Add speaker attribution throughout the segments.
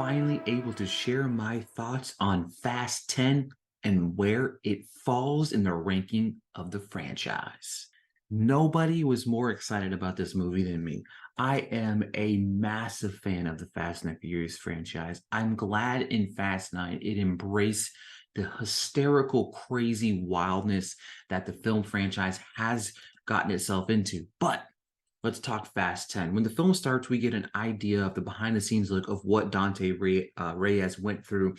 Speaker 1: finally able to share my thoughts on Fast 10 and where it falls in the ranking of the franchise. Nobody was more excited about this movie than me. I am a massive fan of the Fast and the Furious franchise. I'm glad in Fast 9 it embraced the hysterical, crazy wildness that the film franchise has gotten itself into. But let's talk Fast 10. When the film starts, we get an idea of the behind the scenes look of what Reyes went through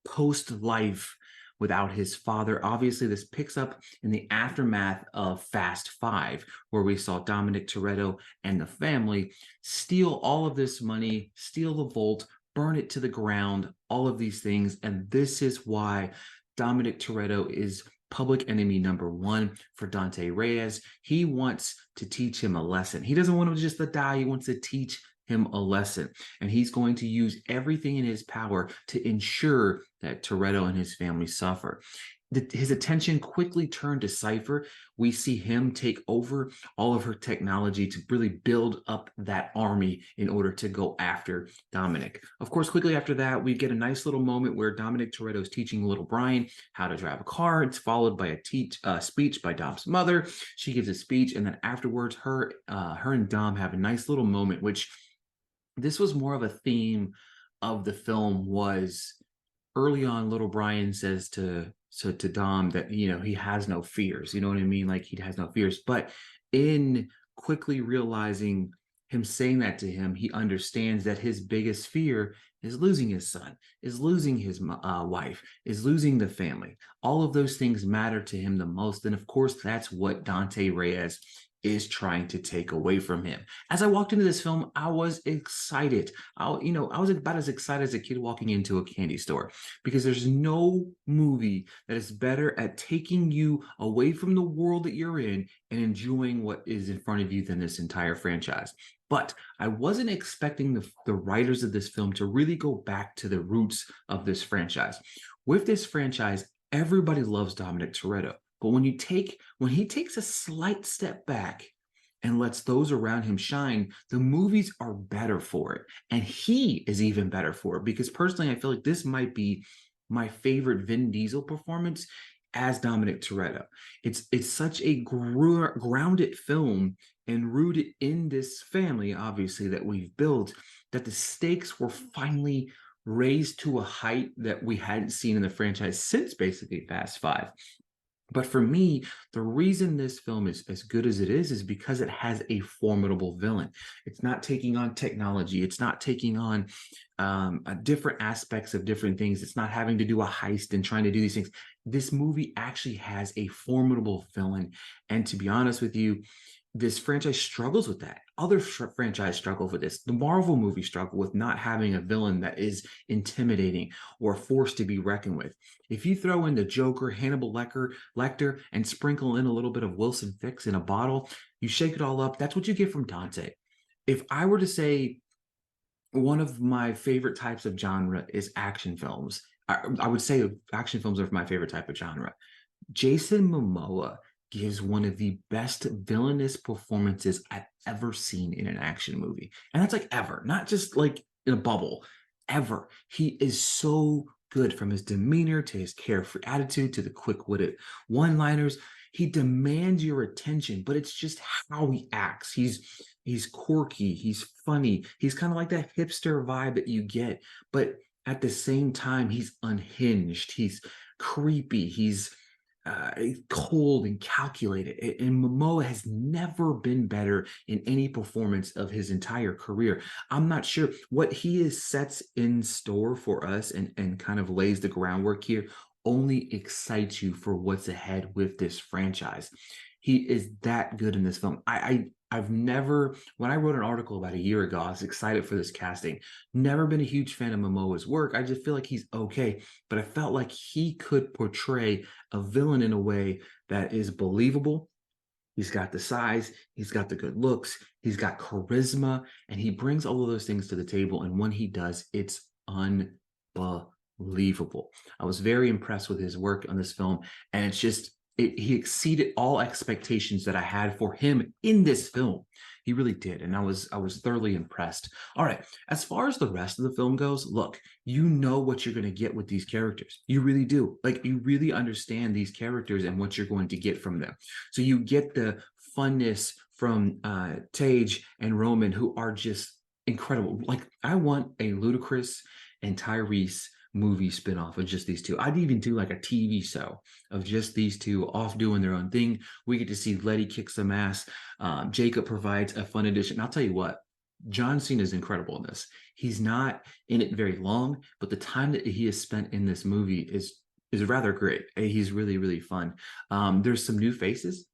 Speaker 1: post life without his father. Obviously, this picks up in the aftermath of Fast 5, where we saw Dominic Toretto and the family steal all of this money, steal the vault, burn it to the ground, all of these things. And this is why Dominic Toretto is public enemy number one for Dante Reyes. He wants to teach him a lesson. He doesn't want him just to die. He wants to teach him a lesson. And he's going to use everything in his power to ensure that Toretto and his family suffer. His attention quickly turned to Cypher. We see him take over all of her technology to really build up that army in order to go after Dominic. Of course, quickly after that, we get a nice little moment where Dominic Toretto is teaching little Brian how to drive a car. It's followed by a speech by Dom's mother. She gives a speech, and then afterwards, her and Dom have a nice little moment, which this was more of a theme of the film. Was early on, little Brian says to Dom that, he has no fears. You know what I mean? Like, he has no fears. But in quickly realizing him saying that to him, he understands that his biggest fear is losing his son, is losing his wife, is losing the family. All of those things matter to him the most. And of course, that's what Dante Reyes is trying to take away from him. As I walked into this film, I was excited. I was about as excited as a kid walking into a candy store, because there's no movie that is better at taking you away from the world that you're in and enjoying what is in front of you than this entire franchise. But I wasn't expecting the writers of this film to really go back to the roots of this franchise. With this franchise, everybody loves Dominic Toretto. But when he takes a slight step back and lets those around him shine, the movies are better for it. And he is even better for it, because personally, I feel like this might be my favorite Vin Diesel performance as Dominic Toretto. It's such a grounded film and rooted in this family, obviously, that we've built, that the stakes were finally raised to a height that we hadn't seen in the franchise since basically Fast 5. But for me, the reason this film is as good as it is because it has a formidable villain. It's not taking on technology. It's not taking on different aspects of different things. It's not having to do a heist and trying to do these things. This movie actually has a formidable villain. And to be honest with you, this franchise struggles with that. Other franchise struggle with this. The Marvel movies struggle with not having a villain that is intimidating or forced to be reckoned with. If you throw in the Joker, Hannibal Lecter, and sprinkle in a little bit of Wilson Fisk in a bottle, you shake it all up, that's what you get from Dante. If I were to say one of my favorite types of genre is action films, I would say action films are my favorite type of genre. Jason Momoa gives one of the best villainous performances I've ever seen in an action movie. And that's like ever, not just like in a bubble, ever. He is so good, from his demeanor to his carefree attitude to the quick-witted one-liners. He demands your attention, but it's just how he acts. He's quirky, he's funny, he's kind of like that hipster vibe that you get, but at the same time, he's unhinged, he's creepy, he's cold and calculated. And Momoa has never been better in any performance of his entire career. I'm not sure what he sets in store for us and kind of lays the groundwork here only excites you for what's ahead with this franchise. He is that good in this film. I've never, when I wrote an article about a year ago, I was excited for this casting. Never been a huge fan of Momoa's work. I just feel like he's okay, but I felt like he could portray a villain in a way that is believable. He's got the size, he's got the good looks, he's got charisma, and he brings all of those things to the table. And when he does, it's unbelievable. I was very impressed with his work on this film, and he exceeded all expectations that I had for him in this film. He really did, and I was thoroughly impressed. All right, as far as the rest of the film goes, look, you know what you're going to get with these characters. You really do. Like, you really understand these characters and what you're going to get from them. So you get the funness from Tage and Roman, who are just incredible. Like, I want a Ludacris and Tyrese movie spinoff of just these two. I'd even do like a TV show of just these two off doing their own thing. We get to see Letty kick some ass. Jacob provides a fun addition. I'll tell you what, John Cena is incredible in this. He's not in it very long, but the time that he has spent in this movie is rather great. He's really, really fun. There's some new faces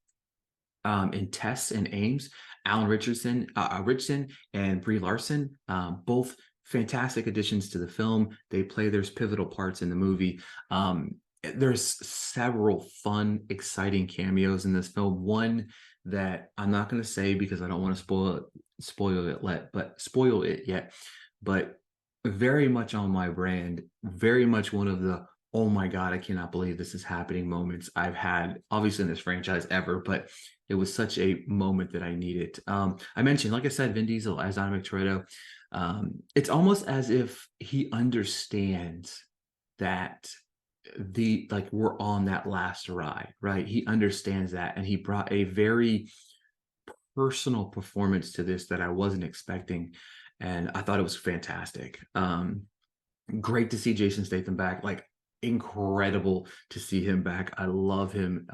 Speaker 1: in Tess and Ames. Alan Ritchson and Brie Larson, both fantastic additions to the film. They play their pivotal parts in the movie. There's several fun, exciting cameos in this film. One that I'm not going to say because I don't want to spoil it yet, but very much on my brand, very much one of the oh my God, I cannot believe this is happening moments I've had, obviously in this franchise ever, but it was such a moment that I needed. I mentioned, like I said, Vin Diesel as Dominic Toretto. It's almost as if he understands that we're on that last ride, right? He understands that, and he brought a very personal performance to this that I wasn't expecting, and I thought it was fantastic. Great to see Jason Statham back. Like, incredible to see him back. I love him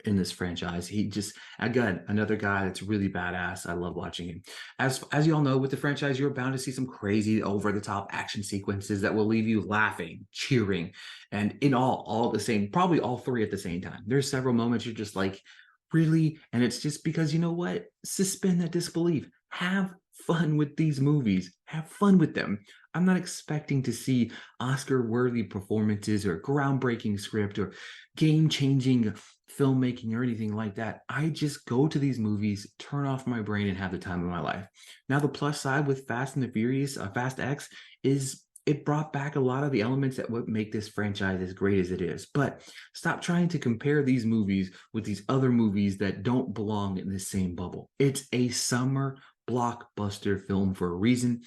Speaker 1: in this franchise. He just, again, another guy that's really badass. I love watching him. As you all know, with the franchise, you're bound to see some crazy over the top action sequences that will leave you laughing, cheering, and in all at the same, probably all three at the same time. There's several moments you're just like, really? And it's just because, you know what? Suspend that disbelief. Have fun with these movies. Have fun with them. I'm not expecting to see Oscar-worthy performances or groundbreaking script or game-changing filmmaking or anything like that. I just go to these movies, turn off my brain, and have the time of my life. Now, the plus side with Fast and the Furious, Fast X, is it brought back a lot of the elements that would make this franchise as great as it is. But stop trying to compare these movies with these other movies that don't belong in the same bubble. It's a summer blockbuster film for a reason.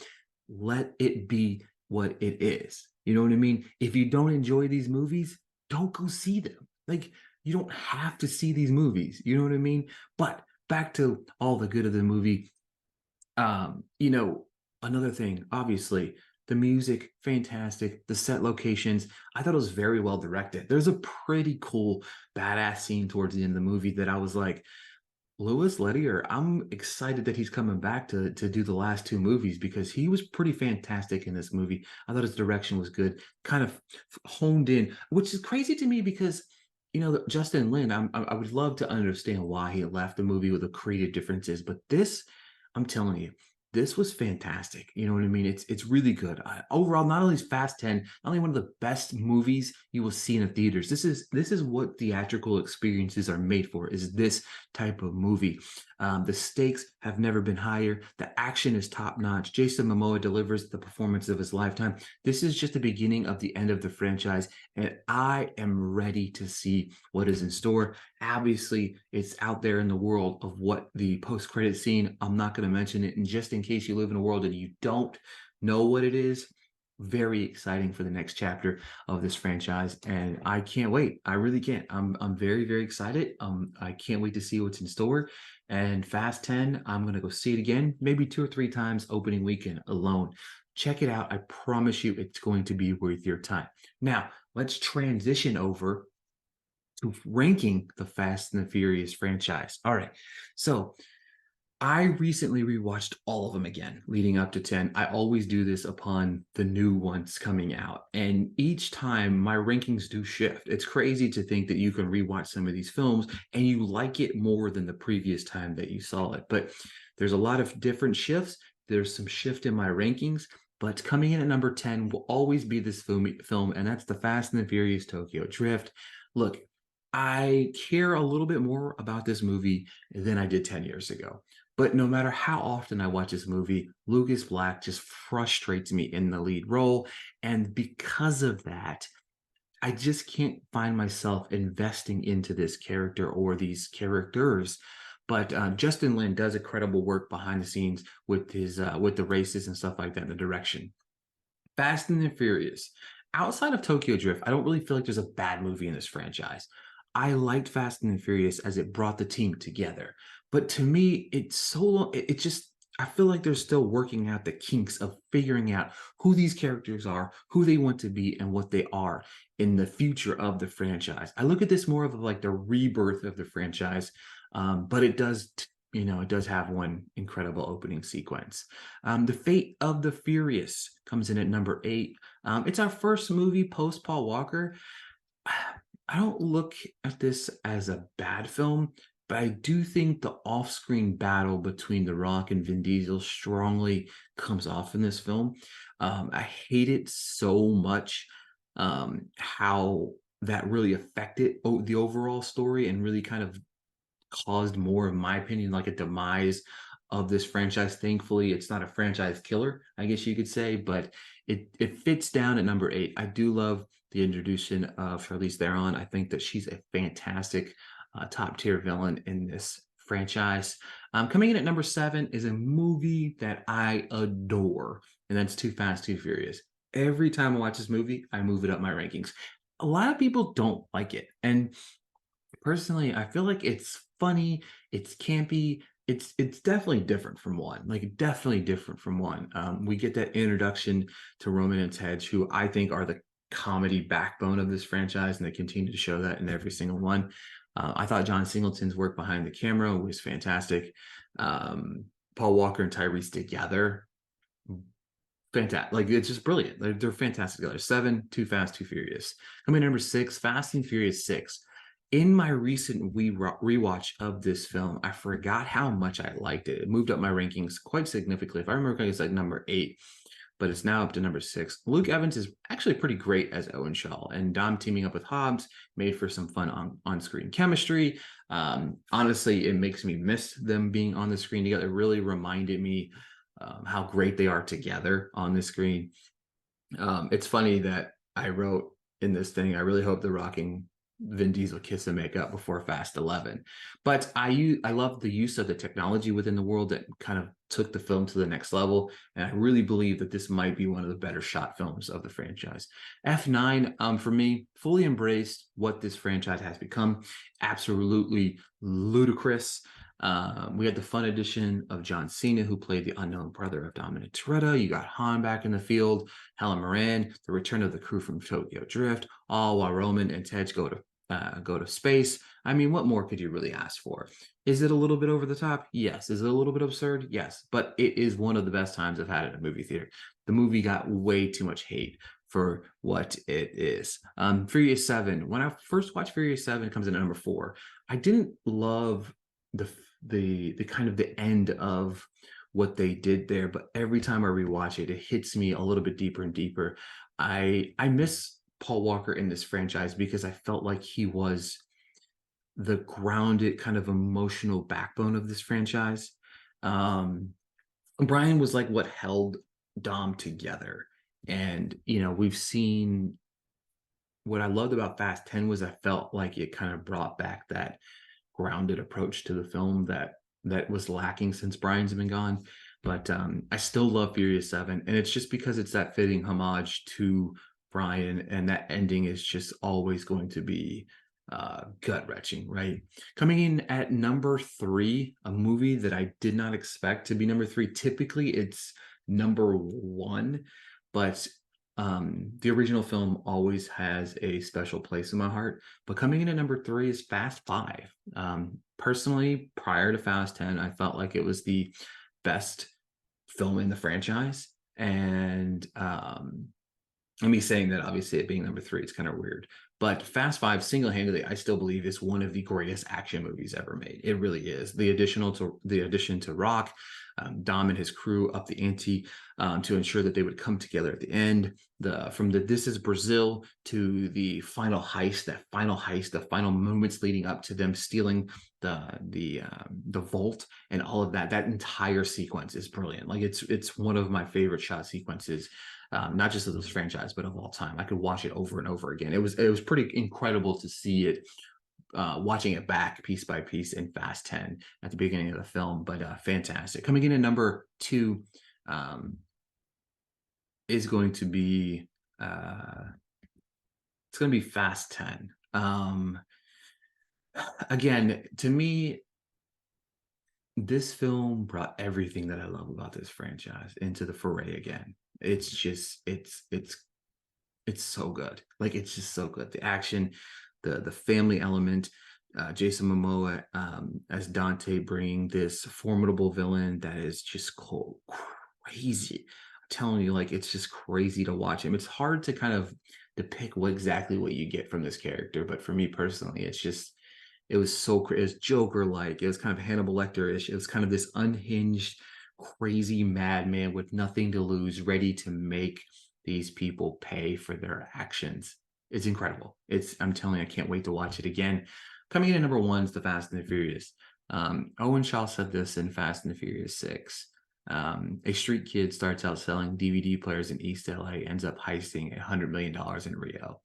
Speaker 1: Let it be what it is. You know what I mean? If you don't enjoy these movies, don't go see them. Like, you don't have to see these movies. You know what I mean? But back to all the good of the movie. Another thing, obviously, the music, fantastic. The set locations, I thought it was very well directed. There's a pretty cool, badass scene towards the end of the movie that I was like, Leterrier, I'm excited that he's coming back to do the last two movies because he was pretty fantastic in this movie. I thought his direction was good, kind of honed in, which is crazy to me because, Justin Lin, I would love to understand why he left the movie with the creative differences, but this, I'm telling you, this was fantastic. You know what I mean? It's really good. Overall, not only is Fast 10, not only one of the best movies you will see in the theaters. This is what theatrical experiences are made for. Is this type of movie? The stakes have never been higher. The action is top notch. Jason Momoa delivers the performance of his lifetime. This is just the beginning of the end of the franchise, and I am ready to see what is in store. Obviously, it's out there in the world of what the post-credit scene. I'm not going to mention it, and just in case you live in a world and you don't know what it is, very exciting for the next chapter of this franchise, and I can't wait. I really can't. I'm very, very excited. I can't wait to see what's in store. And Fast 10, I'm gonna go see it again, maybe 2 or 3 times opening weekend alone. Check it out. I promise you, it's going to be worth your time. Now, let's transition over to ranking the Fast and the Furious franchise. All right, so I recently rewatched all of them again leading up to 10. I always do this upon the new ones coming out. And each time my rankings do shift. It's crazy to think that you can rewatch some of these films and you like it more than the previous time that you saw it. But there's a lot of different shifts. There's some shift in my rankings. But coming in at number 10 will always be this film, and that's the Fast and the Furious Tokyo Drift. Look, I care a little bit more about this movie than I did 10 years ago. But no matter how often I watch this movie, Lucas Black just frustrates me in the lead role. And because of that, I just can't find myself investing into this character or these characters. But Justin Lin does incredible work behind the scenes with his with the races and stuff like that, and the direction. Fast and the Furious. Outside of Tokyo Drift, I don't really feel like there's a bad movie in this franchise. I liked Fast and the Furious as it brought the team together. But to me, it's so long, it just, I feel like they're still working out the kinks of figuring out who these characters are, who they want to be, and what they are in the future of the franchise. I look at this more of like the rebirth of the franchise, but it does, it does have one incredible opening sequence. The Fate of the Furious comes in at number 8. It's our first movie post Paul Walker. I don't look at this as a bad film, but I do think the off-screen battle between The Rock and Vin Diesel strongly comes off in this film. I hate it so much, how that really affected the overall story and really kind of caused more, in my opinion, like a demise of this franchise. Thankfully, it's not a franchise killer, I guess you could say, but it fits down at number 8. I do love the introduction of Charlize Theron. I think that she's a fantastic top tier villain in this franchise. Coming in at number 7 is a movie that I adore, and that's Too Fast, Too Furious. Every time I watch this movie, I move it up my rankings. A lot of people don't like it, and personally, I feel like it's funny, it's campy, it's definitely different from one, like definitely different from one. We get that introduction to Roman and Tej, who I think are the comedy backbone of this franchise, and they continue to show that in every single one. I thought John Singleton's work behind the camera was fantastic. Paul Walker and Tyrese together, fantastic. Like, it's just brilliant. They're fantastic together. 7, Too Fast, Too Furious. Coming number 6, Fast and Furious 6. In my recent rewatch of this film, I forgot how much I liked it. It moved up my rankings quite significantly. If I remember, it's like number 8, but it's now up to number 6. Luke Evans is actually pretty great as Owen Shaw, and Dom teaming up with Hobbs made for some fun on-screen chemistry. Honestly, it makes me miss them being on the screen together. It really reminded me how great they are together on the screen. It's funny that I wrote in this thing, I really hope the rocking Vin Diesel kiss and make up before Fast 11. But I love the use of the technology within the world that kind of took the film to the next level, and I really believe that this might be one of the better shot films of the franchise. F9, for me, fully embraced what this franchise has become. Absolutely ludicrous. We had the fun addition of John Cena, who played the unknown brother of Dominic Toretto. You got Han back in the field, Helen Mirren, the return of the crew from Tokyo Drift, all while Roman and Tej go to space. I mean, what more could you really ask for? Is it a little bit over the top? Yes. Is it a little bit absurd? Yes. But it is one of the best times I've had in a movie theater. The movie got way too much hate for what it is. Furious 7. When I first watched Furious 7, it comes in at number 4. I didn't love the kind of the end of what they did there, but every time I rewatch it, it hits me a little bit deeper and deeper. I miss Paul Walker in this franchise because I felt like he was the grounded kind of emotional backbone of this franchise. Brian was like what held Dom together. And, we've seen, what I loved about Fast 10 was I felt like it kind of brought back that grounded approach to the film that was lacking since Brian's been gone. But I still love Furious 7, and it's just because it's that fitting homage to Brian, and that ending is just always going to be gut-wrenching, right? Coming in at number 3, a movie that I did not expect to be number 3. Typically, it's number 1, but the original film always has a special place in my heart. But coming in at number 3 is Fast 5. Personally, prior to Fast 10, I felt like it was the best film in the franchise. And me saying that, obviously, it being number 3, it's kind of weird. But Fast 5, single-handedly, I still believe is one of the greatest action movies ever made. It really is. The addition to Rock, Dom and his crew up the ante to ensure that they would come together at the end. From the This Is Brazil to the final heist, the final moments leading up to them stealing the vault and all of that. That entire sequence is brilliant. Like, it's one of my favorite shot sequences. Not just of this franchise, but of all time. I could watch it over and over again. It was pretty incredible to see it watching it back piece by piece in Fast 10 at the beginning of the film, but fantastic. Coming in at number 2 is going to be it's going to be Fast 10. Again, to me, this film brought everything that I love about this franchise into the foray again. It's just it's so good. Like, it's just so good. The action, the family element, Jason Momoa as Dante, bringing this formidable villain that is just cold, crazy. I'm telling you, like, it's just crazy to watch him. It's hard to kind of depict exactly what you get from this character, but for me personally, it was so it was Joker like. It was kind of Hannibal Lecter-ish. It was kind of this unhinged, crazy madman with nothing to lose, ready to make these people pay for their actions. It's incredible. I'm telling you, I can't wait to watch it again. Coming in at number 1 is The Fast and the Furious. Owen Shaw said this in Fast and the Furious 6. A street kid starts out selling DVD players in East LA, ends up heisting $100 million in Rio.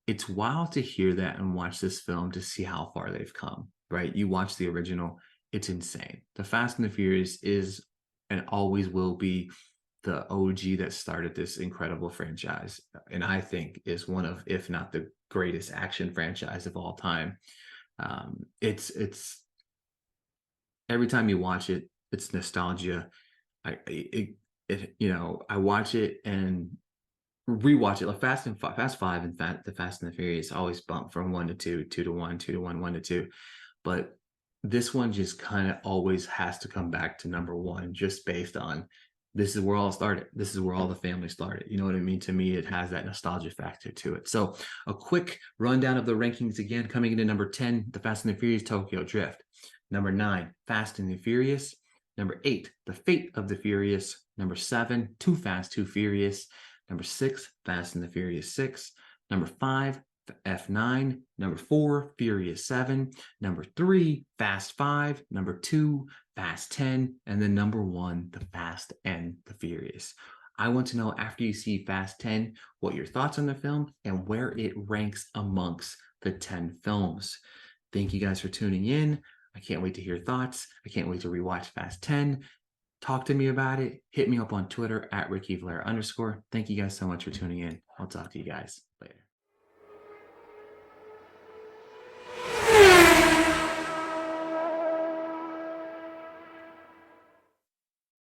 Speaker 1: It's wild to hear that and watch this film to see how far they've come, right? You watch the original, it's insane. The Fast and the Furious is and always will be the OG that started this incredible franchise, and I think is one of, if not the greatest action franchise of all time. It's every time you watch it, it's nostalgia. I watch it and rewatch it. Like Fast 5 and the Fast and the Furious always bump from 1 to 2, 2 to 1, 2 to 1, 1 to 2, but this one just kind of always has to come back to number 1, just based on this is where all started. This is where all the family started. You know what I mean? To me, it has that nostalgia factor to it. So a quick rundown of the rankings again. Coming into number 10, The Fast and the Furious Tokyo Drift. Number 9, Fast and the Furious. Number 8, The Fate of the Furious. Number 7, Too Fast, Too Furious. Number 6, Fast and the Furious 6. Number 5, F9. Number 4, Furious 7. Number 3, Fast 5. Number 2, Fast 10. And then number 1, The Fast and the Furious. I want to know, after you see Fast 10, what your thoughts on the film and where it ranks amongst the 10 films. Thank you guys for tuning in. I can't wait to hear thoughts. I can't wait to rewatch Fast 10. Talk to me about it. Hit me up on Twitter at @RickyVlair_. Thank you guys so much for tuning in. I'll talk to you guys later.